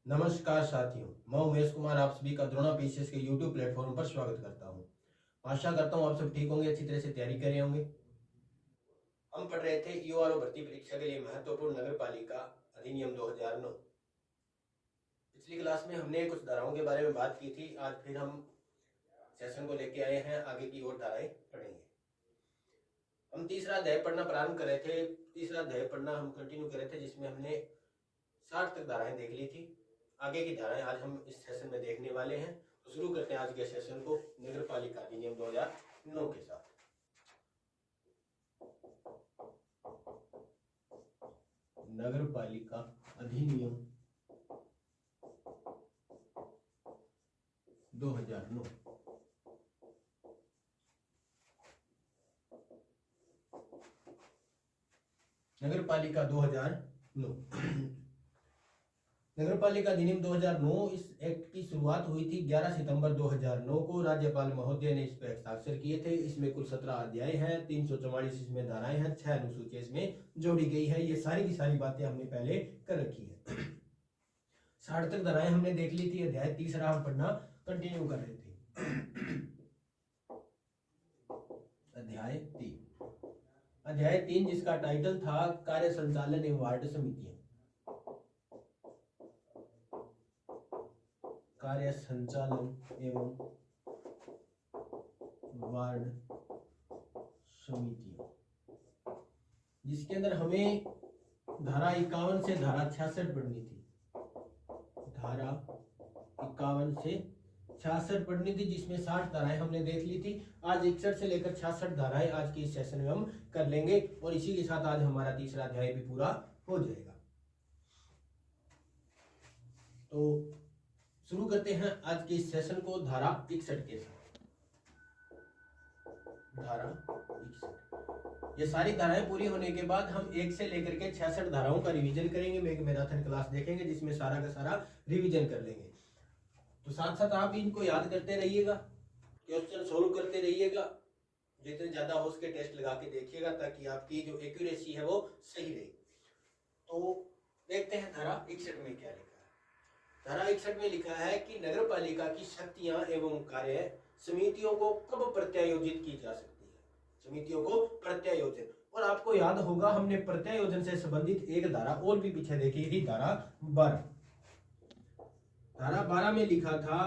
नमस्कार साथियों, मैं उमेश कुमार आप सभी का द्रोणा पीसीएस के यूट्यूब प्लेटफॉर्म पर स्वागत करता हूं। आशा करता हूं आप सब ठीक होंगे, अच्छी तरह से तैयारी कर रहे होंगे। हम पढ़ रहे थे ईओआरओ भर्ती परीक्षा के लिए महत्वपूर्ण नगर पालिका अधिनियम 2009। पिछली क्लास में हमने कुछ धाराओं के बारे में बात की थी। आज फिर हम सेशन को लेके आए हैं, आगे की और धाराएं पढ़ेंगे। हम तीसरा अध्याय पढ़ना प्रारंभ कर रहे थे। तीसरा अध्याय पढ़ना हम कंटिन्यू कर रहे थे, जिसमें हमने 60 तक धाराएं देख ली थी। आगे की धाराएं आज हम इस सेशन में देखने वाले हैं। तो शुरू करते हैं आज के सेशन को नगर पालिका अधिनियम 2009 के साथ। नगर पालिका अधिनियम 2009। नगर पालिका 2009 नगर पालिका अधिनियम 2009। इस एक्ट की शुरुआत हुई थी 11 सितंबर 2009 को। राज्यपाल महोदय ने इस पर हस्ताक्षर किए थे। इसमें कुल 17 अध्याय हैं, 344 इसमें धाराएं हैं, 6 अनुसूचियां इसमें जोड़ी गई है। ये सारी की सारी बातें हमने पहले कर रखी है। 60 तक धाराएं हमने देख ली थी। अध्याय तीसरा हम पढ़ना कंटिन्यू कर रहे थे। अध्याय 3 जिसका टाइटल था कार्य संचालन एवं वार्ड समितियां। कार्य संचालन एवं वार्ड समितियां, जिसके अंदर हमें धारा 51 से धारा 66 पढ़नी थी। धारा 51 से 66 पढ़नी थी, जिसमें 60 धाराएं हमने देख ली थी। आज 61 से लेकर 66 धाराएं आज के इस सेशन में हम कर लेंगे और इसी के साथ आज हमारा तीसरा अध्याय भी पूरा हो जाएगा। तो शुरू करते हैं आज के इस सेशन को धारा 61 के साथ। धारा 61, ये सारी धाराएं पूरी होने के बाद हम 1 से लेकर के 66 धाराओं का रिवीजन करेंगे। मैं एक मैराथन क्लास देखेंगे जिसमें सारा का सारा रिवीजन कर लेंगे। तो साथ साथ आप इनको याद करते रहिएगा, क्वेश्चन सोल्व करते रहिएगा। जितने ज्यादा हो उसके टेस्ट लगा के देखिएगा ताकि आपकी जो एक्यूरेसी है वो सही रहे। तो देखते हैं धारा 61 में क्या लिखा है। धारा 61 में लिखा है कि नगर पालिका की शक्तियां एवं कार्य समितियों को कब प्रत्यायोजित की जा सकती है। समितियों को प्रत्यायोजन, और आपको याद होगा हमने प्रत्यायोजन से संबंधित एक धारा और भी पीछे देखी थी, धारा 12। धारा 12 में लिखा था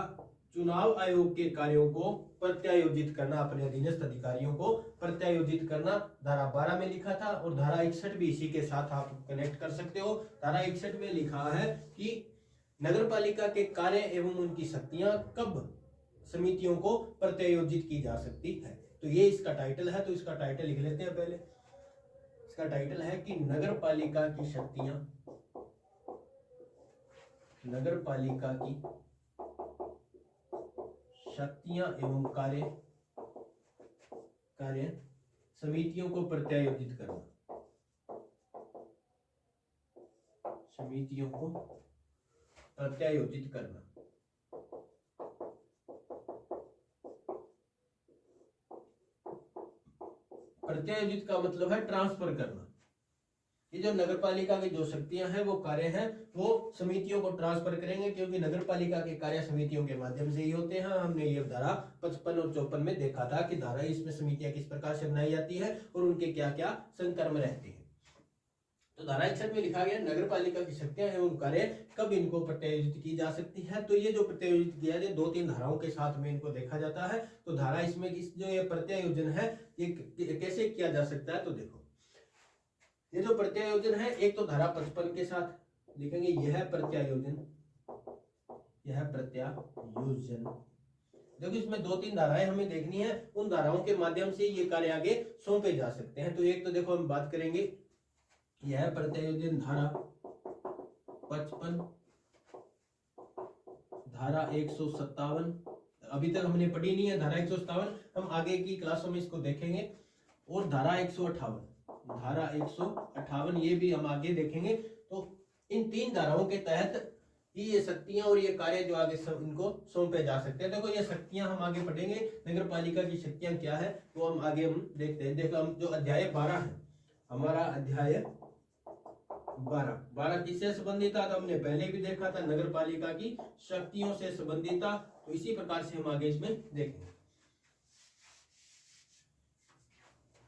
चुनाव आयोग के कार्यों को प्रत्यायोजित करना, अपने अधीनस्थ अधिकारियों को प्रत्यायोजित करना, धारा 12 में लिखा था। और धारा 61 भी इसी के साथ आप कनेक्ट कर सकते हो। धारा 61 में लिखा है कि नगर पालिका के कार्य एवं उनकी शक्तियां कब समितियों को प्रत्यायोजित की जा सकती है। तो ये इसका टाइटल है, तो इसका टाइटल लिख लेते हैं पहले। इसका टाइटल है कि नगर पालिका की शक्तियां, नगर पालिका की शक्तियां एवं कार्य समितियों को प्रत्यायोजित करना। समितियों को प्रत्यायोजित करना। प्रत्यायोजित का मतलब है ट्रांसफर करना। ये जो नगर पालिका की जो शक्तियां हैं वो कार्य हैं वो समितियों को ट्रांसफर करेंगे, क्योंकि नगर पालिका के कार्य समितियों के माध्यम से ही होते हैं। हमने ये धारा 55 और 54 में देखा था कि धारा इसमें समितियां किस प्रकार से बनाई जाती है और उनके क्या क्या संकर्म रहते हैं। तो धारा 61 में लिखा गया नगर पालिका की शक्तियां एवं कार्य कब इनको प्रत्यायोजित की जा सकती है। तो ये जो प्रत्यायोजित किया जाए 2-3 धाराओं के साथ में इनको देखा जाता है। तो धारा इसमें इस जो ये प्रत्यायोजन है ये कैसे किया जा सकता है। तो देखो ये जो प्रत्यायोजन है, एक तो धारा 55 के साथ लिखेंगे यह प्रत्यायोजन, यह प्रत्यायोजन। देखो इसमें 2-3 धाराएं हमें देखनी है, उन धाराओं के माध्यम से ये कार्य आगे सौंपे जा सकते हैं। तो एक तो देखो हम बात करेंगे यह प्रत्यायोजन धारा 55, धारा 157 अभी तक हमने पढ़ी नहीं है। धारा 157 हम आगे की क्लासों में इसको देखेंगे। और धारा 158, धारा 158 ये भी हम आगे देखेंगे। तो इन 3 धाराओं के तहत ये शक्तियां और ये कार्य जो आगे इनको सौंपे जा सकते हैं। देखो ये शक्तियां हम आगे पढ़ेंगे, नगर पालिका की शक्तियां क्या है वो हम आगे हम देखते हैं। देखो हम जो अध्याय 12 है, हमारा अध्याय 12 12 किससे संबंधित था? तो हमने पहले भी देखा था, नगर पालिका की शक्तियों से संबंधित था। तो इसी प्रकार से हम आगे इसमें देखेंगे।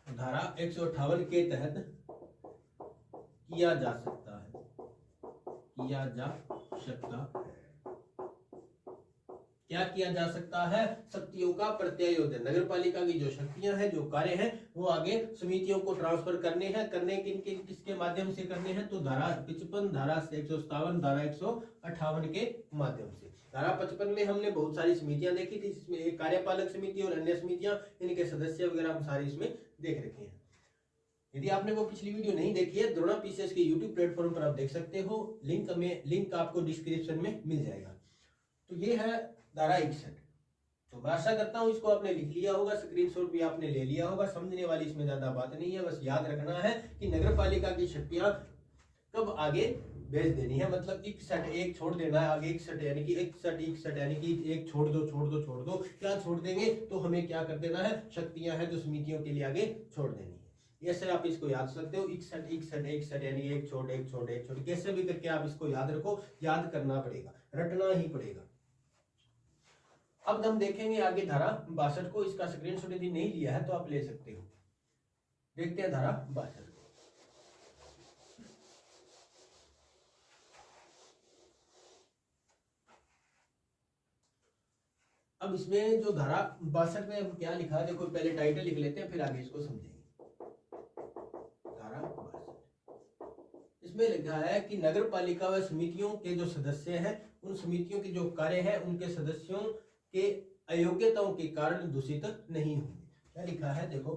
धारा 158 के तहत किया जा सकता है, किया जा सकता है, क्या किया जा सकता है? शक्तियों का प्रत्यायोजन। नगर पालिका की जो शक्तियां हैं, जो कार्य हैं, वो आगे समितियों को ट्रांसफर करने हैं। करने किसके माध्यम से करने हैं? तो धारा 55, धारा 157, धारा 158 के माध्यम से। धारा 55 में हमने बहुत सारी समितियां देखी थी, जिसमें एक कार्यपालक समिति और अन्य समितियां, इनके सदस्य वगैरह हम सारे इसमें देख रखे हैं। यदि आपने वो पिछली वीडियो नहीं देखी है, द्रोणा पीसीएस के यूट्यूब प्लेटफॉर्म पर आप देख सकते हो। लिंक आपको डिस्क्रिप्शन में मिल जाएगा। तो ये है धारा 61। तो मैं आशा करता हूं इसको आपने लिख लिया होगा, स्क्रीनशॉट भी आपने ले लिया होगा। समझने वाली इसमें ज्यादा बात नहीं है, बस याद रखना है कि नगर पालिका की शक्तियां कब आगे भेज देनी है, मतलब 61 एक छोड़ देना है आगे, 61 यानी कि 61 यानी कि एक छोड़ दो छोड़ दो छोड़ दो। क्या छोड़ देंगे? तो हमें क्या कर देना है? शक्तियां हैं जो समितियों के लिए आगे छोड़ देनी है। ऐसे आप इसको याद सकते हो, 61 61 61 यानी एक छोड़ एक छोड़ एक छोड़, कैसे भी करके आप इसको याद रखो। याद करना पड़ेगा, रटना ही पड़ेगा। अब हम देखेंगे आगे धारा 62 को। इसका स्क्रीनशॉट यदि नहीं लिया है तो आप ले सकते हो। देखते हैं धारा 62। अब इसमें जो धारा 62 में अब क्या लिखा है, देखो पहले टाइटल लिख लेते हैं, फिर आगे इसको समझेंगे। धारा 62 इसमें लिखा है कि नगर पालिका व समितियों के जो सदस्य हैं, उन समितियों के जो कार्य है, उनके सदस्यों के अयोग्यताओं के कारण दूषित नहीं होंगे। क्या लिखा है? देखो,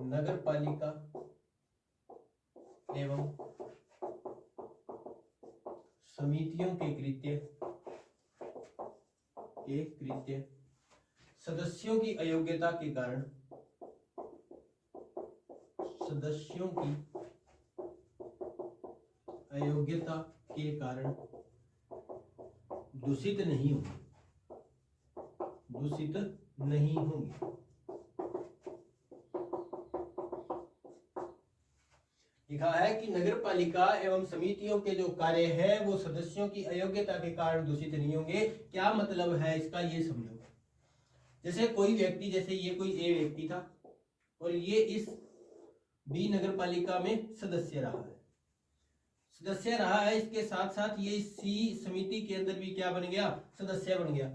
नगर पालिका एवं समितियों के कृत्य सदस्यों की अयोग्यता के कारण, सदस्यों की अयोग्यता के कारण दूषित नहीं होंगे, दूषित नहीं होंगे। लिखा है कि नगर पालिका एवं समितियों के जो कार्य है वो सदस्यों की अयोग्यता के कारण दूषित नहीं होंगे। क्या मतलब है इसका, ये समझो। जैसे कोई व्यक्ति, जैसे ये कोई ए व्यक्ति था और ये इस बी नगर पालिका में सदस्य रहा है, इसके साथ साथ ये सी समिति के अंदर भी क्या बन गया? सदस्य बन गया।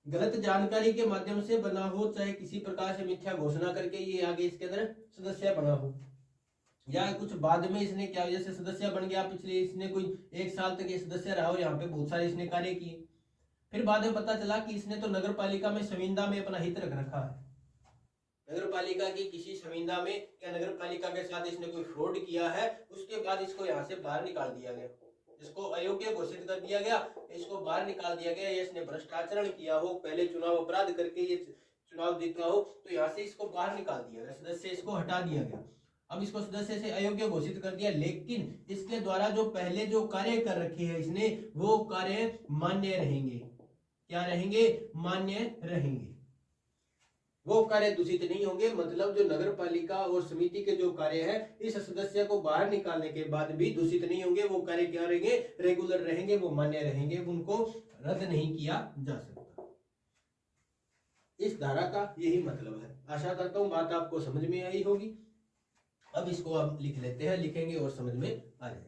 गलत जानकारी के माध्यम से बना हो, चाहे किसी प्रकार से मिथ्या घोषणा करके ये आगे इसके अंदर सदस्य बना हो, या कुछ बाद में इसने क्या वजह से सदस्य बन गया, पिछले इसने कोई 1 साल तक ये सदस्य रहा और यहाँ पे बहुत सारे इसने कार्य किए। फिर बाद में पता चला कि इसने तो नगर पालिका में संविदा में अपना हित रख रखा है, नगर पालिका की किसी संविदा में या नगर पालिका के साथ इसने कोई फ्रॉड किया है। उसके बाद इसको यहाँ से बाहर निकाल दिया गया, इसको अयोग्य घोषित कर दिया गया, इसको बाहर निकाल दिया गया। ये इसने भ्रष्टाचारण किया हो, पहले चुनाव अपराध करके ये चुनाव जीता हो, तो यहाँ से इसको बाहर निकाल दिया गया, सदस्य इसको हटा दिया गया। अब इसको सदस्य से अयोग्य घोषित कर दिया, लेकिन इसके द्वारा जो पहले जो कार्य कर रखे हैं इसने, वो कार्य मान्य रहेंगे। क्या रहेंगे? मान्य रहेंगे, वो कार्य दूषित नहीं होंगे। मतलब जो नगर पालिका और समिति के जो कार्य है, इस सदस्य को बाहर निकालने के बाद भी दूषित नहीं होंगे। वो कार्य क्या रहेंगे? रेगुलर रहेंगे, वो मान्य रहेंगे, उनको रद्द नहीं किया जा सकता। इस धारा का यही मतलब है। आशा करता हूं बात आपको समझ में आई होगी। अब इसको हम लिख लेते हैं, लिखेंगे और समझ में आ जाएगा।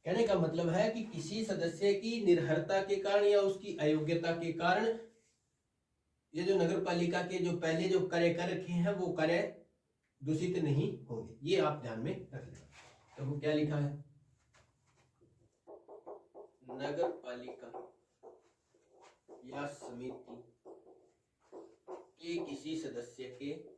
कहने का मतलब है कि किसी सदस्य की निर्भरता के कारण या उसकी अयोग्यता के कारण ये जो नगर पालिका के जो पहले जो कार्य कर रखे हैं वो कार्य दूषित नहीं होंगे। ये आप ध्यान में रख लेना। तो वो क्या लिखा है? नगर पालिका या समिति के किसी सदस्य के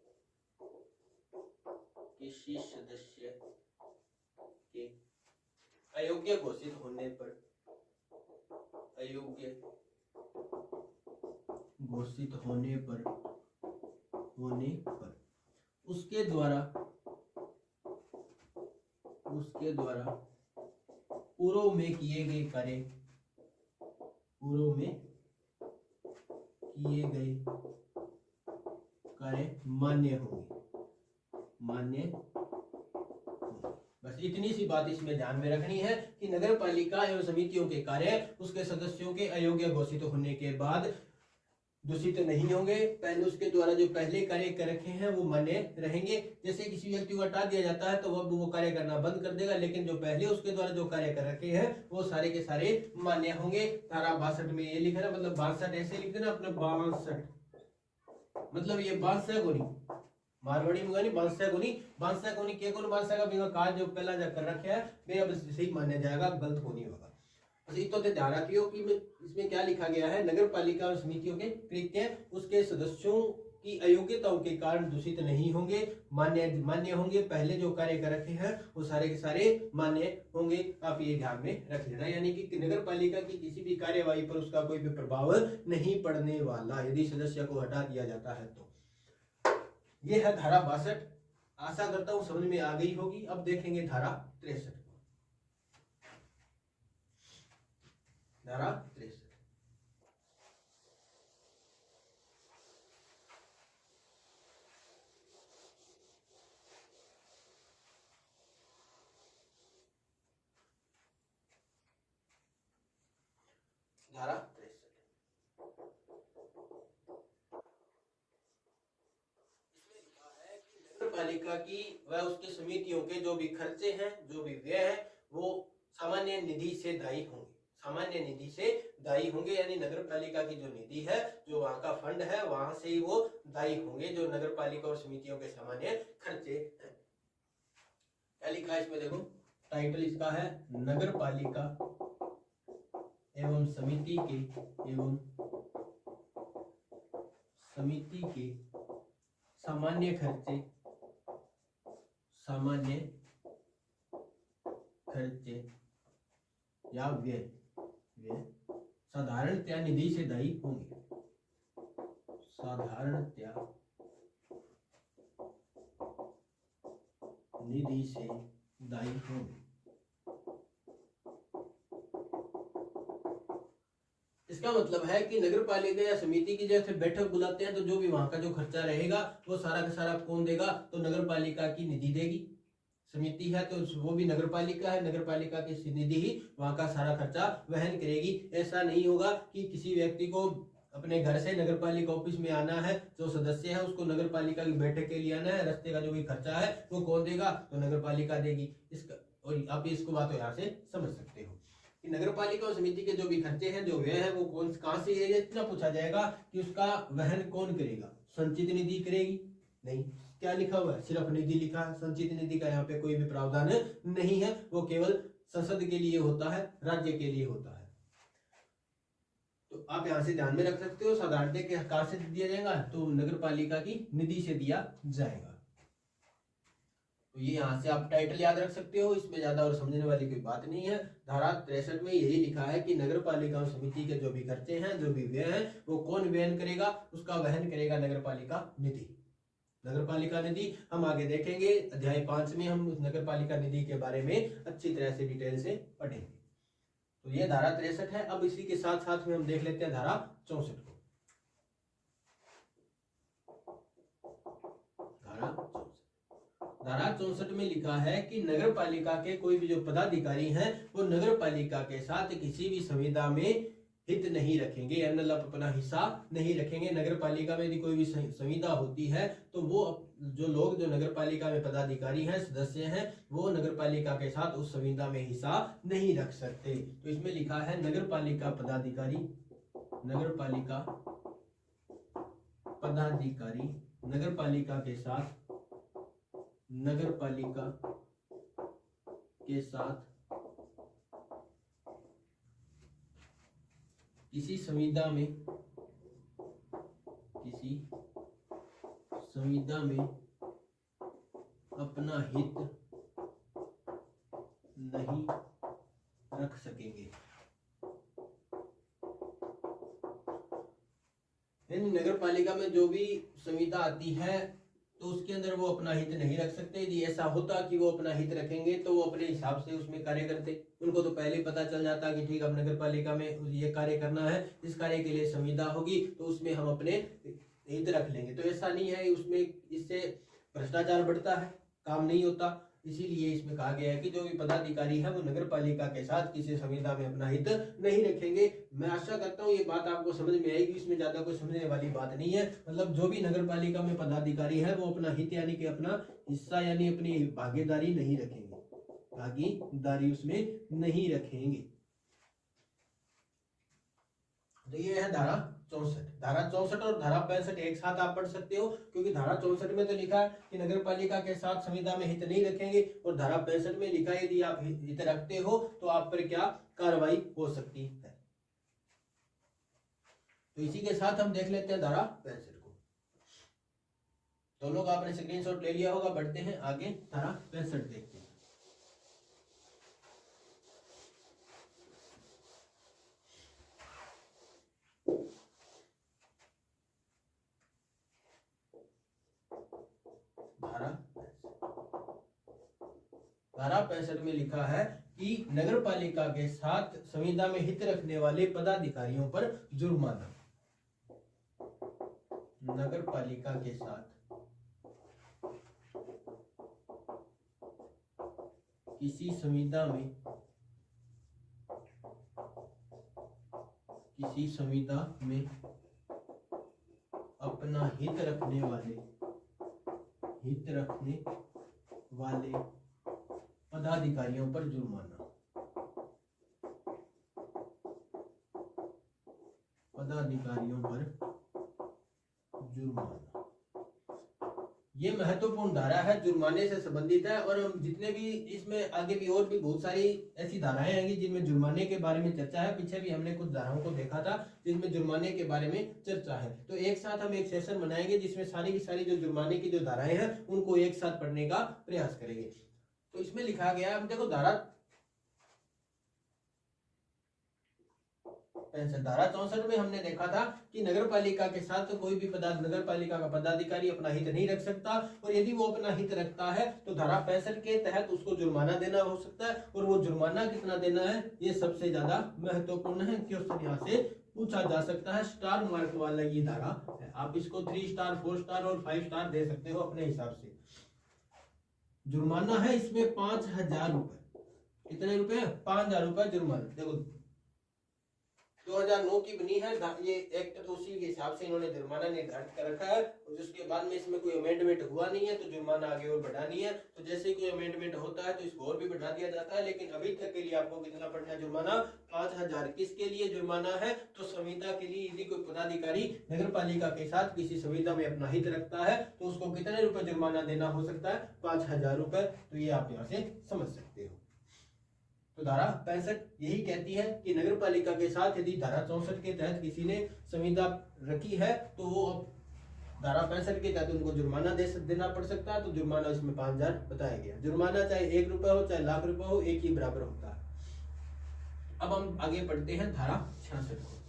अयोग्य घोषित होने पर, अयोग्य घोषित होने पर उसके द्वारा पूर्व में किए गए कार्य मान्य होंगे, मान्य होंगे। बस इतनी सी बात इसमें ध्यान में रखनी है कि नगर पालिका एवं समितियों के कार्य उसके सदस्यों के अयोग्य घोषित होने के बाद दूषित नहीं होंगे। पहले उसके द्वारा जो पहले कार्य कर रखे हैं वो मान्य रहेंगे। जैसे किसी व्यक्ति को हटा दिया जाता है तो वो कार्य करना बंद कर देगा, लेकिन जो पहले उसके द्वारा जो कार्य कर रखे हैं वो सारे के सारे मान्य होंगे। धारा 62 में ये लिखा है, मतलब 62 ऐसे लिख देना अपने 62, मतलब ये 62 गुनी मारवाड़ी में गानी 62 गुनी 62 गुनी के कौन 62 का बिना कार्य जो पहला जो कर रखे है वे अब सही माना जाएगा, गलत को नहीं होगा। तो ध्यान रखियो कि इसमें क्या लिखा गया है, नगर पालिका और समितियों के कृत्य उसके सदस्यों की अयोग्यताओं के कारण दूषित नहीं होंगे, मान्य होंगे। पहले जो कार्य कर रखे हैं वो सारे के सारे मान्य होंगे। आप ये ध्यान में रख लेना, यानी कि नगर पालिका की किसी भी कार्यवाही पर उसका कोई भी प्रभाव नहीं पड़ने वाला यदि सदस्य को हटा दिया जाता है तो। ये है धारा 62। आशा करता हूं समझ में आ गई होगी। अब देखेंगे धारा 63। धारा 63 धारा 63 इसमें लिखा है कि नगर पालिका की व उसके समितियों के जो भी खर्चे हैं, जो भी व्यय है, वो सामान्य निधि से दायी होंगे, सामान्य निधि से दायी होंगे। यानी नगर पालिका की जो निधि है, जो वहां का फंड है, वहां से ही वो दायी होंगे, जो नगर पालिका और समितियों के सामान्य खर्चे हैं। क्या लिखा है इसमें, देखो टाइटल इसका है नगर पालिका एवं समिति के सामान्य खर्चे या व्यय साधारणतया निधि से दायी होंगे, साधारणतया निधि से दायी होंगे। इसका मतलब है कि नगर पालिका या समिति की जैसे बैठक बुलाते हैं तो जो भी वहां का जो खर्चा रहेगा वो सारा का सारा कौन देगा, तो नगर पालिका की निधि देगी। समिति है तो वो भी नगर पालिका है, नगर पालिका की निधि ही वहां का सारा खर्चा वहन करेगी। ऐसा नहीं होगा कि किसी व्यक्ति को अपने घर से नगर पालिका ऑफिस में आना है, जो सदस्य है उसको नगर पालिका की बैठक के लिए आना है, रास्ते का जो भी खर्चा है वो कौन देगा, तो नगर पालिका देगी। इसका और आप इसको बात यहाँ से समझ सकते हो कि नगर पालिका और समिति के जो भी खर्चे हैं, जो व्यय है, वो कौन कहाँ से ये इतना पूछा जाएगा कि उसका वहन कौन करेगा। संचित निधि करेगी? नहीं। क्या लिखा हुआ है, सिर्फ निधि लिखा है। संचित निधि का यहाँ पे कोई भी प्रावधान नहीं है, वो केवल संसद के लिए होता है, राज्य के लिए होता है। तो आप यहाँ से ध्यान में रख सकते हो, साधारणतः के कहाँ से दिया जाएगा, तो नगर पालिका की निधि से दिया जाएगा। तो ये यहाँ से आप टाइटल याद रख सकते हो, इसमें ज्यादा और समझने वाली कोई बात नहीं है। धारा 63 में यही लिखा है कि नगर पालिका और समिति के जो भी खर्चे हैं, जो भी व्यय हैं, वो कौन वहन करेगा, उसका वहन करेगा नगर पालिका निधि। नगर पालिका निधि हम आगे देखेंगे, अध्याय 5 में हम उस नगर पालिका निधि के बारे में अच्छी तरह से डिटेल से पढ़ेंगे। तो ये धारा 63 है। अब इसी के साथ साथ में हम देख लेते हैं धारा 64 को। धारा 64 में लिखा है कि नगर पालिका के कोई भी जो पदाधिकारी हैं वो नगर पालिका के साथ किसी भी संविदा में हित नहीं रखेंगे, यानी अपना हिस्सा नहीं रखेंगे। नगर पालिका में यदि कोई भी संविदा होती है तो वो जो लोग जो नगर पालिका में पदाधिकारी हैं, सदस्य हैं, वो नगर पालिका के साथ उस संविदा में हिस्सा नहीं रख सकते। तो इसमें लिखा है नगर पालिका पदाधिकारी नगर पालिका के साथ किसी संविदा में अपना हित नहीं रख सकेंगे। यानी नगर पालिका में जो भी संविदा आती है तो उसके अंदर वो अपना हित नहीं रख सकते। यदि ऐसा होता कि वो अपना हित रखेंगे तो वो अपने हिसाब से उसमें कार्य करते। उनको तो पहले ही पता चल जाता कि ठीक अब नगर पालिका में ये कार्य करना है, इस कार्य के लिए संविदा होगी तो उसमें हम अपने हित रख लेंगे। तो ऐसा नहीं है, उसमें इससे भ्रष्टाचार बढ़ता है, काम नहीं होता। इसीलिए इसमें कहा गया है कि जो भी पदाधिकारी है वो नगर पालिका के साथ किसी संविदा में अपना हित नहीं रखेंगे। मैं आशा करता हूँ ये बात आपको समझ में आएगी, इसमें ज्यादा कोई समझने वाली बात नहीं है। मतलब जो भी नगर पालिका में पदाधिकारी है वो अपना हित यानी कि अपना हिस्सा यानी अपनी भागीदारी नहीं रखेंगे, भागीदारी उसमें नहीं रखेंगे। तो ये है धारा 64। धारा 64 और धारा 65 एक साथ आप पढ़ सकते हो, क्योंकि धारा 64 में तो लिखा है कि नगर पालिका के साथ संविदा में हित नहीं रखेंगे, और धारा 65 में लिखा है यदि आप हित रखते हो तो आप पर क्या कार्रवाई हो सकती है। तो इसी के साथ हम देख लेते हैं धारा 65 को। तो लोग आपने स्क्रीनशॉट ले लिया होगा, बढ़ते हैं आगे, धारा 65 देखते हैं। धारा 65 में लिखा है कि नगर पालिका के साथ संविदा में हित रखने वाले पदाधिकारियों पर जुर्माना। नगर पालिका के साथ किसी संविदा में अपना हित रखने वाले पदाधिकारियों पर जुर्माना। ये महत्वपूर्ण धारा है, जुर्माने से संबंधित है। और हम जितने भी इसमें आगे भी और भी बहुत सारी ऐसी धाराएं आएंगी जिनमें जुर्माने के बारे में चर्चा है। पीछे भी हमने कुछ धाराओं को देखा था जिनमें जुर्माने के बारे में चर्चा है। तो एक साथ हम एक सेशन बनाएंगे जिसमें सारी की सारी जो जुर्माने की जो धाराएं हैं उनको एक साथ पढ़ने का प्रयास करेंगे। तो इसमें लिखा गया है, देखो धारा 64 में हमने देखा था कि नगर पालिका के साथ कोई भी नगर पालिका का पदाधिकारी अपना हित नहीं रख सकता, और यदि वो अपना हित रखता है तो धारा 65 के तहत उसको जुर्माना देना हो सकता है। और वो जुर्माना कितना देना है ये सबसे ज्यादा महत्वपूर्ण है, क्वेश्चन यहाँ से पूछा जा सकता है। स्टार मार्क वाला ये धारा है, आप इसको 3 स्टार 4 स्टार और 5 स्टार दे सकते हो अपने हिसाब से। जुर्माना है इसमें 5000 रुपए। कितने रुपए? 5000 रुपए जुर्माना। देखो 2009 की बनी है ये एक्ट, तो उसी के हिसाब से इन्होंने जुर्माना निर्धारित कर रखा है। और जिसके बाद में इसमें कोई अमेंडमेंट हुआ नहीं है तो जुर्माना आगे और बढ़ानी है। तो जैसे ही कोई अमेंडमेंट होता है तो इसको और भी बढ़ा दिया जाता है। लेकिन अभी तक के लिए आपको कितना पड़ना है जुर्माना? 5000। किसके लिए जुर्माना है? तो संविदा के लिए। यदि कोई पदाधिकारी नगर पालिका के साथ किसी संविदा में अपना हित रखता है तो उसको कितने रुपए जुर्माना देना हो सकता है? 5000 रुपए। तो ये आप यहाँ से समझ सकते हो। तो धारा 65 यही कहती है कि नगर पालिका के साथ यदि धारा 64 के तहत किसी ने संविदा रखी है तो वो धारा 65 के तहत उनको जुर्माना देना पड़ सकता है। तो जुर्माना इसमें 5000 बताया गया। जुर्माना चाहे 1 रुपए हो चाहे लाख रुपए हो, एक ही बराबर होता है। अब हम आगे पढ़ते हैं धारा 66 को।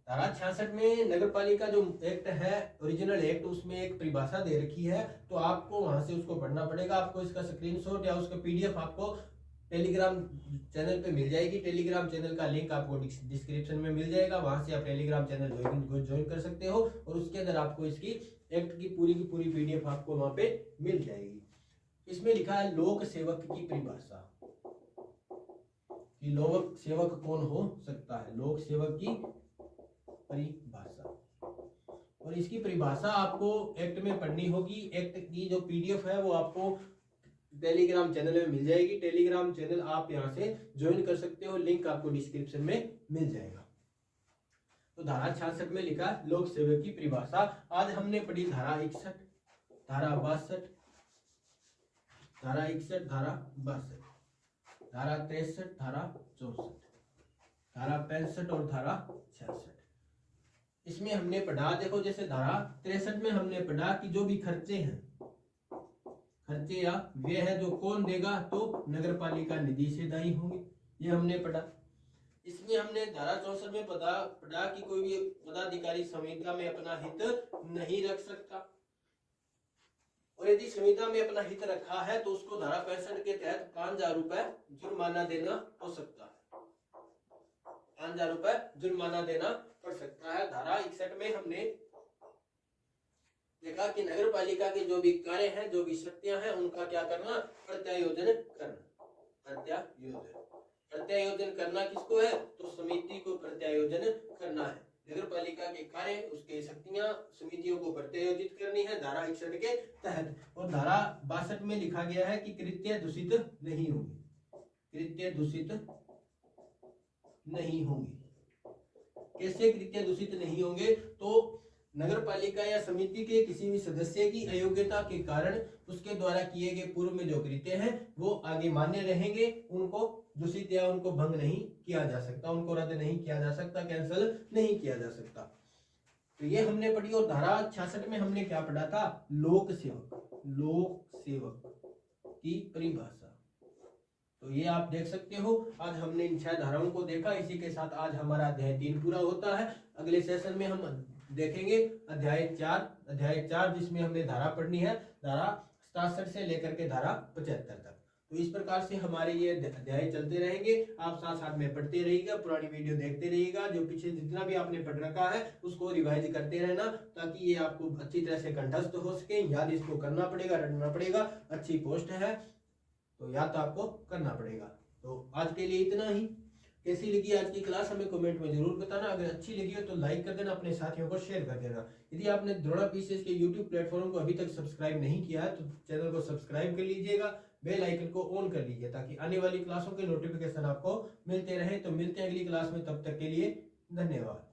धारा 66 में नगर पालिका जो एक्ट है, ओरिजिनल एक्ट, उसमें एक परिभाषा दे रखी है। तो आपको वहां से उसको पढ़ना पड़ेगा। आपको इसका स्क्रीनशॉट या उसका पीडीएफ आपको टेलीग्राम चैनल पे मिल जाएगी। टेलीग्राम चैनल का लिंक आपको डिस्क्रिप्शन में मिल जाएगा, वहां से आप टेलीग्राम चैनल ज्वाइन कर सकते हो। और उसके अंदर आपको इसकी एक्ट की पूरी पीडीएफ आपको वहां पे मिल जाएगी। इसमें लिखा है लोक सेवक की परिभाषा, कि लोक सेवक कौन हो सकता है। लोक सेवक की परिभाषा, और इसकी परिभाषा आपको एक्ट में पढ़नी होगी। एक्ट की जो पीडीएफ है वो आपको टेलीग्राम चैनल में मिल जाएगी। टेलीग्राम चैनल आप यहां से ज्वाइन कर सकते हो, लिंक आपको डिस्क्रिप्शन में मिल जाएगा। तो धारा 66 में लिखा लोक सेवक की परिभाषा। आज हमने पढ़ी धारा 61, धारा 62, धारा 61, धारा 62, धारा 63, धारा 64, धारा 65 और धारा 66। इसमें हमने पढ़ा, देखो जैसे धारा 63 में हमने पढ़ा कि जो भी खर्चे हैं, खर्चे या व्यय है जो कौन देगा? तो नगर पालिका निधि से दायी होंगे, ये हमने पढ़ा। इसमें हमने धारा 64 में पढ़ा कि कोई भी पदाधिकारी संविदा में अपना हित नहीं रख सकता। और यदि संविदा में अपना हित रखा है तो उसको धारा 65 के तहत 5,000 रुपए जुर्माना देना हो सकता है। 5,000 रुपए जुर्माना देना पड़ सकता है। धारा 61 में हमने देखा कि नगर पालिका के जो भी कार्य हैं, जो भी शक्तियां हैं, उनका क्या करना, प्रत्यायोजन करना। प्रत्यायोजन करना किसको है, तो समिति को प्रत्यायोजन करना है। नगर पालिका के कार्य, उसके शक्तियां समितियों को प्रत्यायोजित करनी है धारा 61 के तहत। और धारा 62 में लिखा गया है कि कृत्य दूषित नहीं होंगे, कृत्य दूषित नहीं होंगे। कैसे कृत्य दूषित नहीं होंगे, तो नगर पालिका या समिति के किसी भी सदस्य की अयोग्यता के कारण उसके द्वारा किए गए पूर्व में जो कृत्य हैं वो आगे मान्य रहेंगे, उनको दूषित या उनको भंग नहीं किया जा सकता, उनको रद्द नहीं किया जा सकता, कैंसिल नहीं किया जा सकता। तो ये हमने पढ़ी। और धारा 66 में हमने क्या पढ़ा था, लोक सेवक, लोक सेवक की परिभाषा। तो ये आप देख सकते हो, आज हमने इन 6 धाराओं को देखा। इसी के साथ आज हमारा अध्याय 3 पूरा होता है। अगले सेशन में हम देखेंगे अध्याय 4 जिसमें हमने धारा पढ़नी है, धारा 67 से लेकर के धारा 75 तक। तो इस प्रकार से हमारे ये अध्याय चलते रहेंगे। आप साथ साथ में पढ़ते रहिएगा, पुरानी वीडियो देखते रहिएगा, जो पीछे जितना भी आपने पढ़ रखा है उसको रिवाइज करते रहना, ताकि ये आपको अच्छी तरह से कंठस्थ हो सके। याद इसको करना पड़ेगा, रटना पड़ेगा। अच्छी पोस्ट है तो याद तो आपको करना पड़ेगा। तो आज के लिए इतना ही। कैसी लगी आज की क्लास हमें कमेंट में जरूर बताना। अगर अच्छी लगी हो तो लाइक कर देना, अपने साथियों को शेयर कर देना। यदि आपने द्रोणा पीसीएस के यूट्यूब प्लेटफॉर्म को अभी तक सब्सक्राइब नहीं किया है तो चैनल को सब्सक्राइब कर लीजिएगा, बेल आइकन को ऑन कर लीजिए, ताकि आने वाली क्लासों के नोटिफिकेशन आपको मिलते रहे। तो मिलते हैं अगली क्लास में, तब तक के लिए धन्यवाद।